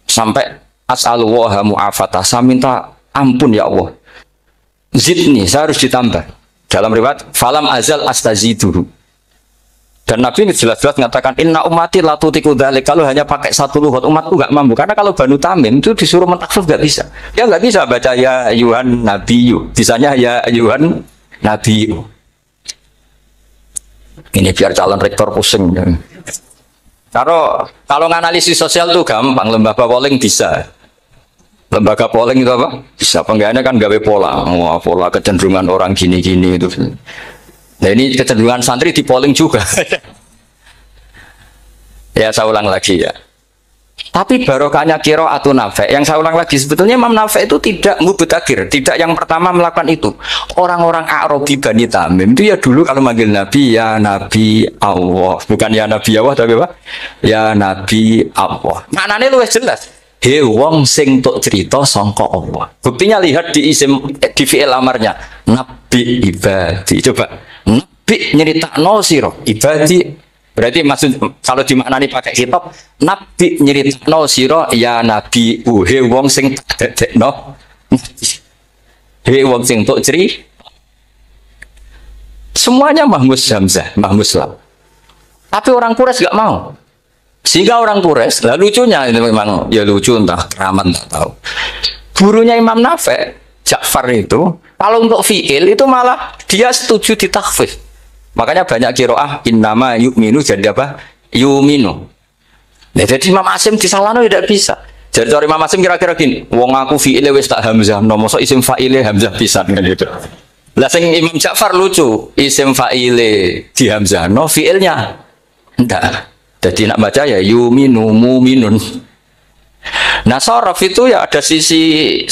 sampai as'alullaha mu'afatah, saya minta ampun ya Allah, zidni, saya harus ditambah. Dalam riwayat falam azal astaziduhu. Dan Nabi ini jelas-jelas mengatakan inna ummati la tutiku dzalik, kalau hanya pakai satu lugat umatku nggak mampu. Karena kalau Banu Tamim itu disuruh mentakhfif nggak bisa. Dia nggak bisa baca ya Yuhan Nabiyu, bisanya ya Yuhan Nabiyu. Ini biar calon rektor pusing. Kalau nganalisis sosial tuh gampang, lembaga polling bisa. Lembaga polling itu apa? Bisa. Penggawaannya kan gawe pola, pola kecenderungan orang gini-gini itu. Nah ini kecenderungan santri di polling juga. Ya saya ulang lagi ya. Tapi barokahnya qiraatun Nafi. Yang saya ulang lagi, sebetulnya Imam Nafi itu tidak mubtagir, tidak yang pertama melakukan itu. Orang-orang Arabi Bani Tamim itu ya dulu kalau manggil Nabi ya Nabi Allah, bukan ya Nabi Allah tapi apa? Ya Nabi Allah. Maknanya luwih jelas. He wong sing tok cerita sangka Allah. Buktinya lihat di isim di fi'il amarnya Nabi ibadi. Coba Nabi nyeritakno sira ibadi Berarti maksud kalau dimaknani pakai kitab, nabi nyeritakno sira ya nabi he wong sing dadekno. He wong sing tok ceri. Semuanya mahmus hamzah, mahmus lam. Tapi orang Quraisy enggak mau. Sehingga orang Quraisy, lah lucunya itu memang ya lucu entah keramat enggak tahu. Gurunya Imam Nafi' Ja'far itu kalau untuk fi'il itu malah dia setuju ditakhfif. Makanya banyak qiraah innama yu'minu jadi apa? Yuminu. Nah, jadi Imam Asim disalahno tidak bisa. Jadi cara Imam Asim kira-kira gini, wong aku fi'ile wis tak hamzah, no mosok isim fa'ile hamzah pisan kan gitu. Lah sing Imam Ja'far lucu, isim fa'ile di hamzah, no fi'ilnya ndak. Jadi nak baca ya yuminu muminun. Nah sorof itu ya ada sisi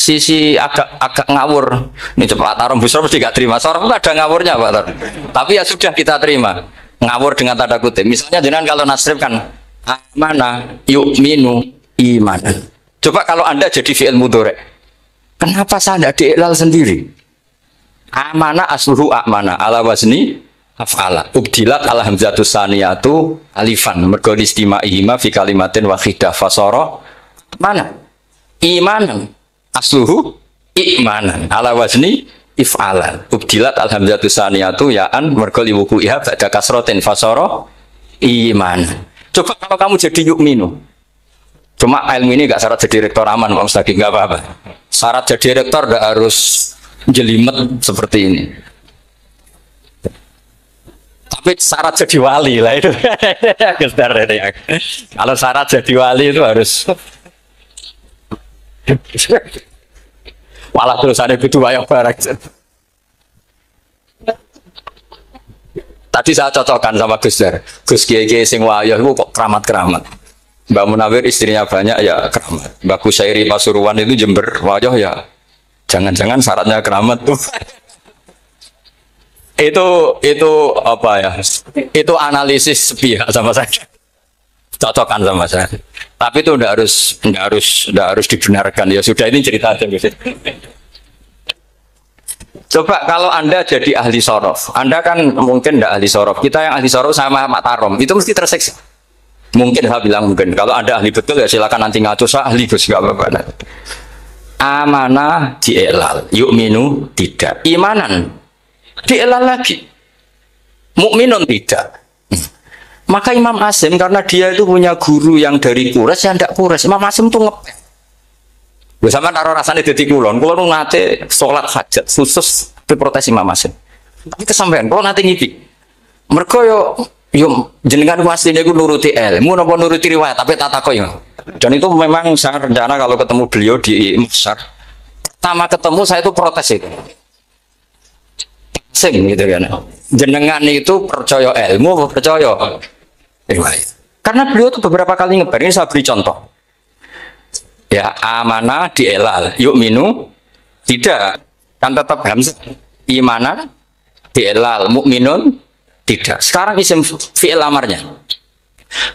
agak ngawur. Ini cepat taruh busur mesti gak terima. Sorof itu ada ngawurnya Pak Tar. Tapi ya sudah kita terima. Ngawur dengan tanda kutip. Misalnya jenengan kalau nasrif kan amana yu'minu imanan. Coba kalau Anda jadi fi'il mudhari'. Kenapa saya tidak diiklal sendiri? Amana asluhu amana ala wazni af'ala. Ubdilat ala hamzatus saniyatu alifan. Mergo istima'ihima fi kalimatin wahidah fasara mana? Imanan asluhu imanan ala wazni if'alan. Ubdilat alhamdulillah saniyatu ya'an mergo liwuku'iha ba'da kasratin fasara iman. Coba kalau kamu jadi yu'minu. Cuma ilmu ini enggak syarat jadi rektor aman Pak Mustaqim, enggak apa-apa. Syarat jadi rektor enggak harus jelimet seperti ini. Tapi syarat jadi wali lah itu. Kalau syarat jadi wali itu harus malah terus ada itu banyak barang. Tadi saya cocokkan sama Gus Dar. Gus Kiai sing wayah itu kok keramat-keramat. Mbak Munawir istrinya banyak ya keramat. Mbak Kusairi Pasuruan itu Jember wayah ya. Jangan-jangan syaratnya keramat tuh. itu apa ya? Itu analisis sepihak sama saya. Cocokkan sama saya. Tapi itu tidak harus dibenarkan. Ya sudah ini cerita aja. Coba kalau Anda jadi ahli sorof, Anda kan mungkin tidak ahli sorof. Kita yang ahli sorof sama Mak Tarom itu mesti terseksa. Mungkin saya bilang mungkin. Kalau Anda ahli betul ya silakan nanti ngaco saya ahli Gus nggak apa-apa. Amanah dielal, yu'minu tidak, imanan dielal lagi, mukminun tidak. Maka Imam Asim karena dia itu punya guru yang dari Quraisy, yang tidak Quraisy. Imam Asim tuh ngepek. Bersama taruh rasanya di kulon nate sholat hajat khusus protes Imam Asim. Tapi kesampaian, kalau nanti ngipi. Mereka yo jenengan aslinya gue nuruti ilmu, nopo nuruti riwayat, tapi tata koi. Dan itu memang saya rencana kalau ketemu beliau di Masar. Pertama ketemu saya itu protes itu. Sing gitu kan. Jenengan itu percaya ilmu, percaya riwayat. Karena beliau itu beberapa kali ngebar, ini saya beri contoh. Ya, amanah dielal, yu'minu tidak, kan tetap hamzah. Imanan dielal, mukminun tidak. Sekarang isim fi'il amarnya.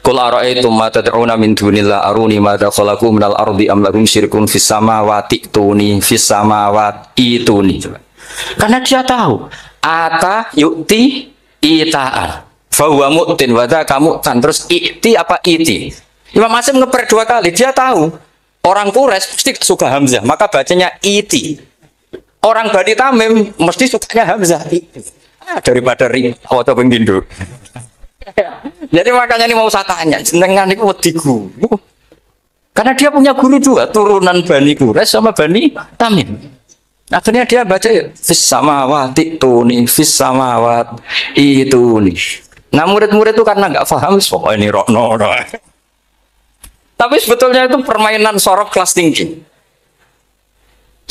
Qul ara'aytum ma tad'una min dunillah aruni madza khalaqu minal ardi am lahum syirkun fis samawati tuni fis samawati tuni. Karena dia tahu ata yu'ti ita'an. Fahuwa mu'tin wada kamu tan terus iti apa iti. Imam Asim ngeper dua kali, dia tahu orang Quraisy mesti suka hamzah, maka bacanya iti. Orang Bani Tamim mesti sukanya hamzah. Daripada ring atau pengindu. Jadi makanya ini mau saya tanya, jenengan itu wediku. Karena dia punya guru juga turunan Bani Quraisy sama Bani Tamim. Akhirnya dia baca fis samawati tuni fis samawat itu nih. Nah murid-murid itu karena nggak paham, oh ini rokno. Tapi sebetulnya itu permainan sorof kelas tinggi.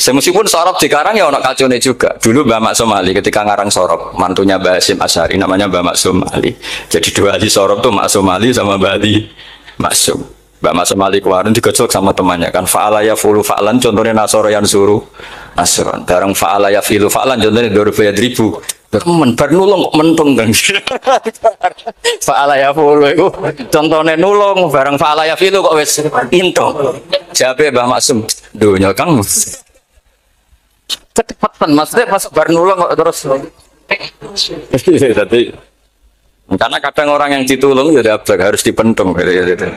Meskipun sorof dikarang ya anak kacone juga. Dulu Mbak Maksum Ali ketika ngarang sorof, mantunya Mbak Hasyim Asy'ari namanya Mbak Maksum Ali. Jadi dua ahli sorof tuh Maksum Ali sama Mbak Ali Maksum. Mbak Maksum Ali kemarin digocok sama temannya kan. Fa'ala yafulu fa'lan contohnya nasoro yang suruh nasron. Bareng fa'ala yafilu fa'lan contohnya 2000. Temen bar nulung kok mentung kan. Fa'ala yafilu itu contohnya nulung bareng fa'ala yafilu kok wis intong. Jabe Mbak Maksum. Dunya Kang. Kecepatan maksudnya pas bar nulung kok terus. Tadi Karena kadang orang yang ditulung ya harus dipentung gitu.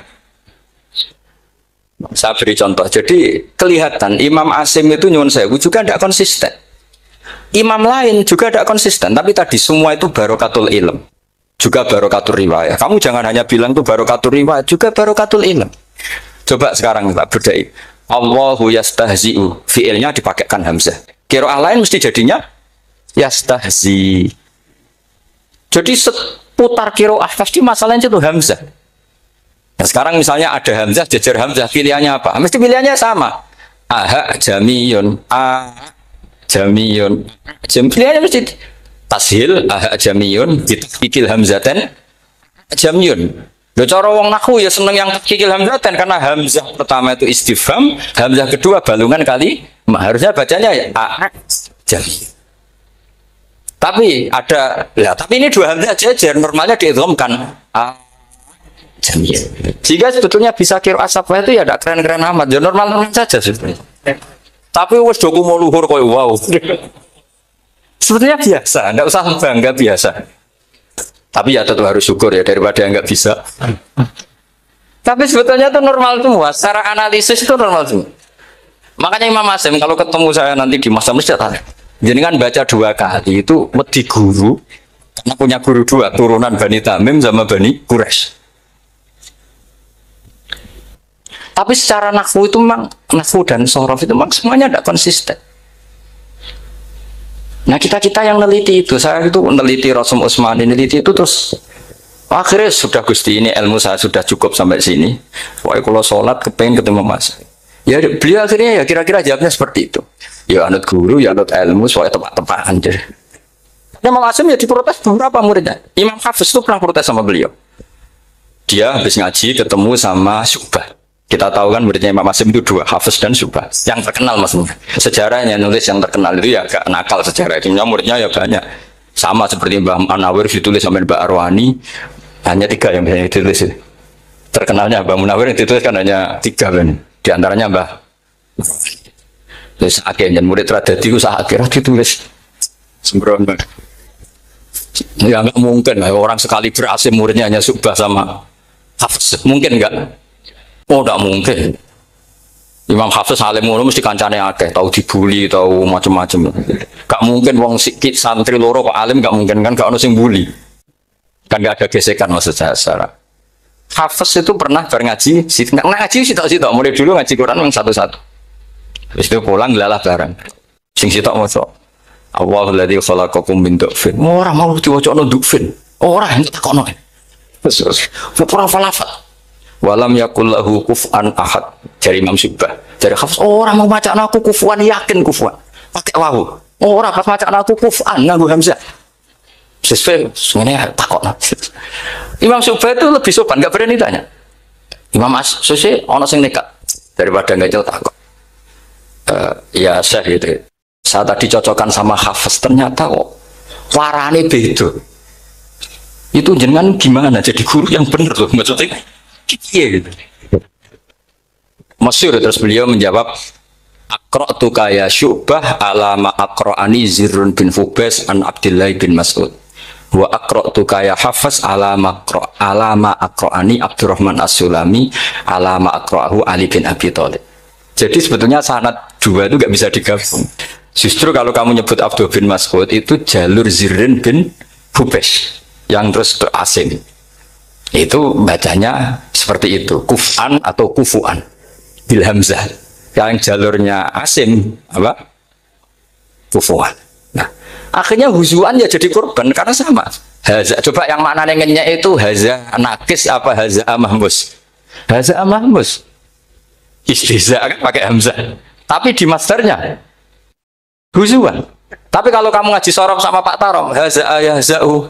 Saya beri contoh. Jadi kelihatan Imam Asim itu nyuwun sewu juga tidak konsisten. Imam lain juga tidak konsisten. Tapi tadi semua itu barokatul ilm, juga barokatul riwayat. Kamu jangan hanya bilang itu barokatul riwayat, juga barokatul ilm. Coba sekarang kita berdai. Allahu yastahzi'u, fiilnya dipakaikan hamzah. Qiraah lain mesti jadinya yastahzi. Jadi seputar qiraah pasti masalahnya itu hamzah. Nah, sekarang misalnya ada hamzah, jejer hamzah, pilihannya apa? Mesti pilihannya sama. Aha jamiyun, a jamiyun. Pilihannya mesti tashil, aha jamiyun, ditakikil hamzatan, jamiyun. Loh, cara wong nahwu ya seneng yang takikil hamzatan karena hamzah pertama itu istifham, hamzah kedua balungan kali, harusnya bacanya ya a jamiyun. Tapi ada, ya, tapi ini dua hamzah jejer, normalnya diidghamkan a jamiyah. Jika sebetulnya bisa qiraah safah itu ya tidak keren-keren amat, ya normal-normal saja sebetulnya. Tapi wes doku mau luhur koyo wow. Sebetulnya biasa, tidak usah bangga, biasa. Tapi ya tetap harus syukur ya daripada yang nggak bisa. Tapi sebetulnya itu normal semua, secara analisis itu normal semua. Makanya Imam Asim kalau ketemu saya nanti di masa masjid, jadi kan baca 2 kali itu wedi guru, karena punya guru 2 turunan Bani Tamim sama Bani Quraisy. Tapi secara nahwu itu memang, nahwu dan sorof itu memang semuanya tidak konsisten. Nah kita yang neliti itu, saya itu neliti Rasul Utsman, neliti itu terus akhirnya sudah Gusti ini ilmu saya sudah cukup sampai sini. Pokoknya kalau sholat kepengen ketemu Mas. Ya beliau akhirnya ya kira-kira jawabnya seperti itu. Ya anut guru, ya anut ilmu, soalnya tepat-tepatan. Imam Asim ya diprotes beberapa muridnya. Imam Hafiz itu pernah protes sama beliau. Dia habis ngaji ketemu sama Syu'bah. Kita tahu kan muridnya Imam Asim itu 2, Hafiz dan Syu'bah. Yang terkenal maksudnya. Sejarahnya nulis yang terkenal itu ya agak nakal sejarah. Muridnya ya banyak. Sama seperti Mbah Munawir ditulis sama Mbah Arwani. Hanya 3 yang bisa ditulis. Terkenalnya Mbah Munawir yang ditulis kan hanya 3 kan. Di antaranya Mbah. Terus akhirnya murid Radadi itu akhirnya ditulis. Sembrono. Ya nggak mungkin lah orang sekali berhasil muridnya hanya Syu'bah sama Hafiz. Mungkin enggak? Oh, tidak mungkin. Imam Hafiz alim ngono mesti kancane akeh, tahu dibully, tahu macam-macam. Gak mungkin wong sikit santri loro kok alim, gak mungkin kan, gak ono sing bully. Kan gak ada gesekan maksud saya secara. Hafiz itu pernah ngaji, ngaji sitok-sitok, mulai dulu ngaji Quran yang satu-satu. Habis itu pulang lalah bareng. Sing sitok maca Allahul ladzi khalaqakum min du'fin. Ora mau diwacana du'fin. Ora entuk takono. Terus ora falafat. Walam yakul lahu kuf'an ahad dari Imam Syu'bah. Dari Hafiz orang mau baca aku kufuan, yakin kufuan pakai wawu. Orang pas baca aku kuf'an nganggo hamzah. Sesuai sebenarnya takut. Imam Syu'bah itu lebih sopan, nggak berani tanya. Imam As-Susi ono sing nekat daripada nggak jauh takut. Ya saya gitu. Saya tadi cocokkan sama Hafiz, ternyata kok warane beda. Itu jenengan gimana jadi guru yang bener loh maksudnya? Iya gitu. Masyhur terus beliau menjawab, Aqra'tu kaya Syu'bah alama aqra'ani Zirrun bin Fubais an Abdullah bin Mas'ud. Wa aqra'tu kaya Hafiz alama aqra'ani Abdurrahman As-Sulami alama aqra'ahu Ali bin Abi Thalib. Jadi sebetulnya sanad 2 itu gak bisa digabung. Justru kalau kamu nyebut Abdullah bin Mas'ud itu jalur Zirrun bin Fubais yang terus asing. Itu bacanya seperti itu, kuf'an atau kufu'an bil hamzah. Yang jalurnya Asim apa? Kufu'an. Nah, akhirnya huzuan ya jadi korban karena sama. Haza, coba yang mana nengennya itu haza nakis apa haza mahmus? Haza mahmus. Istiza kan pakai hamzah. Tapi di masternya huzuan. Tapi kalau kamu ngaji sorof sama Pak Tarom, haza ayahza'u.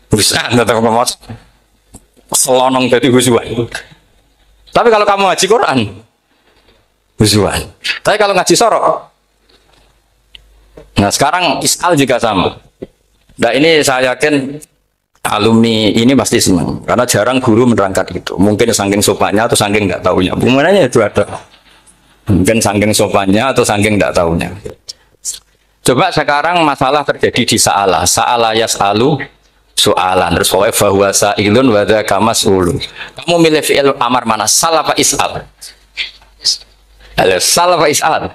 Bisa atau ngomong selonong dari huzuan. Tapi kalau kamu ngaji Quran huzuan. Tapi kalau ngaji sorok, nah sekarang isal juga sama. Nah ini saya yakin alumni ini pasti senang karena jarang guru menerangkan itu. Mungkin saking sopannya atau saking nggak tahunya. Bagaimana itu ada? Mungkin saking sopannya atau saking nggak tahunya. Coba sekarang masalah terjadi di Sa'ala. Sa'ala yas'alu soalan. Terus pokoknya bahwa sa'ilun wa dzaka mas'ulun. Kamu milih fi'il amar mana? Sal apa is'al? Sal apa is'al?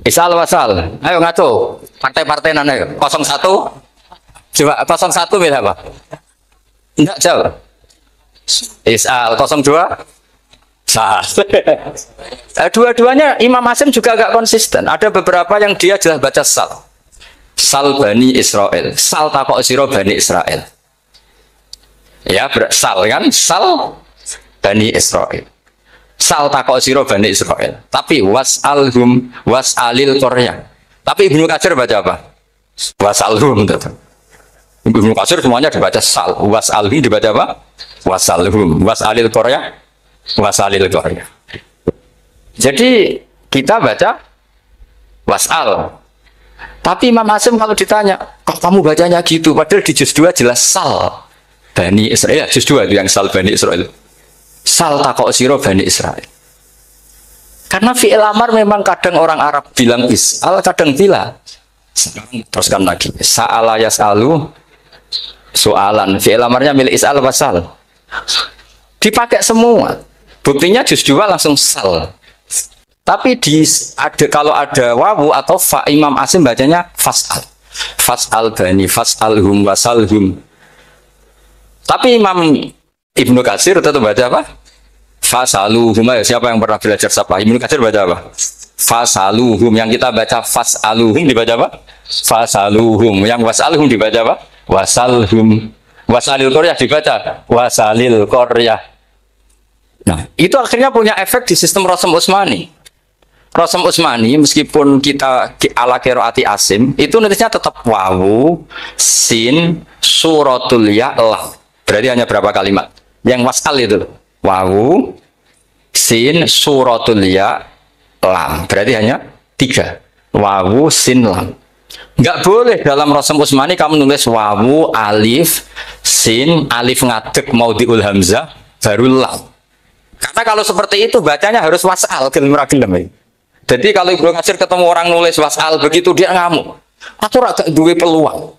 Is'al apa sal? Ayo ngaco. Partai-partai nana ayo. 01. Coba 01 milih apa? Enggak jawab. Is'al 02. Sal. Dua-duanya Imam Hasim juga agak konsisten. Ada beberapa yang dia jelas baca sal. Sal Bani Israel. Sal takok siro Bani Israel. Ya, sal kan? Sal Bani Israel. Sal takok siro Bani Israel. Tapi was'alhum was'alil Korea. Tapi Ibnu Katsir baca apa? Was'alhum. Ibnu Katsir semuanya dibaca sal. Was'alhum dibaca apa? Was'alhum. Was'alil Korea. Wasalil Korea. Jadi kita baca wasal. Tapi Imam Hasim kalau ditanya, kok kamu bacanya gitu? Padahal di juz 2 jelas sal Bani Israel. Juz 2 itu yang sal Bani Israel. Sal takok siro Bani Israel. Karena fi'il amar memang kadang orang Arab bilang is'al, kadang bila. Sekarang teruskan lagi. Sa'ala yas'alu soalan. Fi'il amarnya milik is'al wasal. Dipakai semua. Buktinya juz 2 langsung sal. Tapi kalau ada wawu atau fa, Imam Hasim bacanya fas'al. Fas'al bani, fas'alhum, wasalhum. Tapi Imam Ibnu Katsir tetap baca apa? Fasaluhum. Siapa yang pernah belajar sapa? Ibnu Katsir baca apa? Fasaluhum. Yang kita baca fas'aluhum dibaca apa? Fasaluhum. Yang wasalhum dibaca apa? Wasalhum. Wasalil Korea dibaca wasalil Korea. Nah, itu akhirnya punya efek di sistem Rasam Utsmani. Rasam Utsmani meskipun kita ala qiraati Asim, itu nulisnya tetap wawu, sin, suratul ya, lam. Berarti hanya berapa kalimat? Yang wasal itu wawu, sin, suratul ya, lam. Berarti hanya 3. Wawu, sin, lam. Enggak boleh dalam Rasam Utsmani kamu nulis wawu, alif, sin, alif ngadeg mau diul hamzah, baru lam. Karena kalau seperti itu bacanya harus wasal gelem. Jadi kalau Ibnu Katsir ketemu orang nulis wasal begitu dia ngamuk. Aku agak duwe peluang.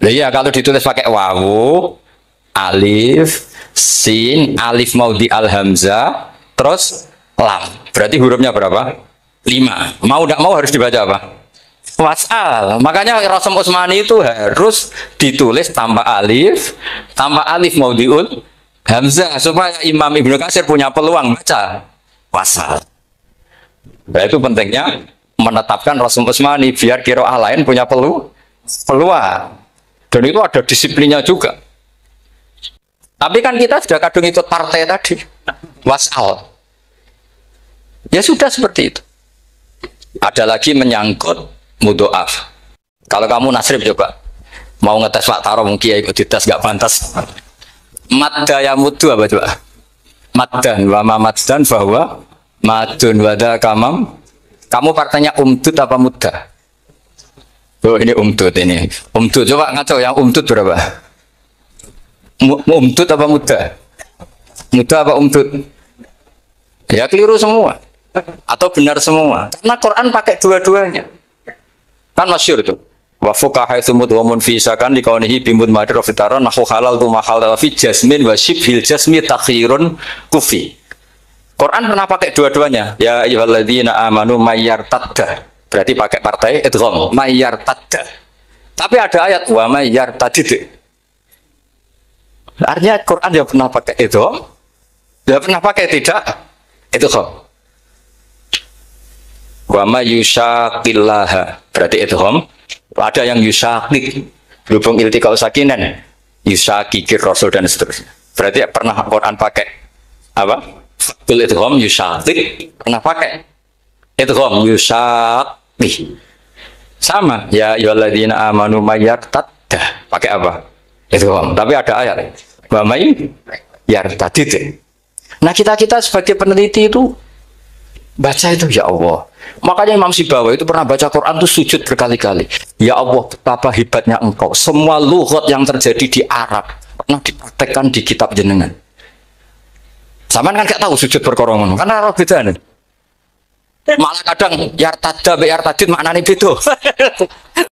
Nah, iya kalau ditulis pakai wawu, alif, sin, alif mau di al hamzah, terus lam. Berarti hurufnya berapa? 5. Mau tidak mau harus dibaca apa? Wasal. Makanya Rasam Utsmani itu harus ditulis tanpa alif mau diul hamzah supaya Imam Ibnu Katsir punya peluang baca wasal. Nah, itu pentingnya menetapkan Rasam Utsmani biar qiraah lain punya peluang. Dan itu ada disiplinnya juga. Tapi kan kita sudah kadung ikut partai tadi wasal. Ya sudah seperti itu. Ada lagi menyangkut mudhoaf. Kalau kamu nasrib coba mau ngetes Pak Taro mungkin ikut dites gak pantas. Madda ya mudu apa coba? Maddan wa mamaddan bahwa madun wada kamam. Kamu partainya umdud apa mudda? Oh ini umdud ini. Umdud coba ngaco yang umdud berapa? Umdud apa mudda? Mudda apa umdud? Ya keliru semua. Atau benar semua. Karena Quran pakai dua-duanya. Kan masyhur itu. Wa fuqaha tsumud wa munfisakan liqaunihi bimud madir wa fitaran nahu halal tu mahal fi jasmin wa shibhil jasmi takhirun kufi. Quran pernah pakai dua-duanya. Ya ayyuhalladzina amanu mayyartadda. Berarti pakai partai idgham mayyartadda. Tapi ada ayat wa mayyartadid. Artinya Quran dia pernah pakai idgham, dia pernah pakai tidak idgham. Wa mayyushaqillaha. Berarti idgham. Ada yang yusakik, berhubung iltiqau sakinan, yusakikir rasul dan seterusnya. Berarti pernah Quran pakai apa? Fatul idgham yusakik, pernah pakai idgham yusakik. Sama ya ayyuhalladzina amanu mayyartadda. Pakai apa? Idgham. Tapi ada ayat wa may yartadid. Nah, kita sebagai peneliti itu baca itu ya Allah. Makanya Imam Sibawa itu pernah baca Quran itu sujud berkali-kali. Ya Allah, betapa hebatnya engkau. Semua lughat yang terjadi di Arab pernah dipraktekkan di kitab jenengan. Zaman kan gak tahu sujud berkorongan, karena Arab beda nih. Malah kadang yartada be yartadid maknanya beda.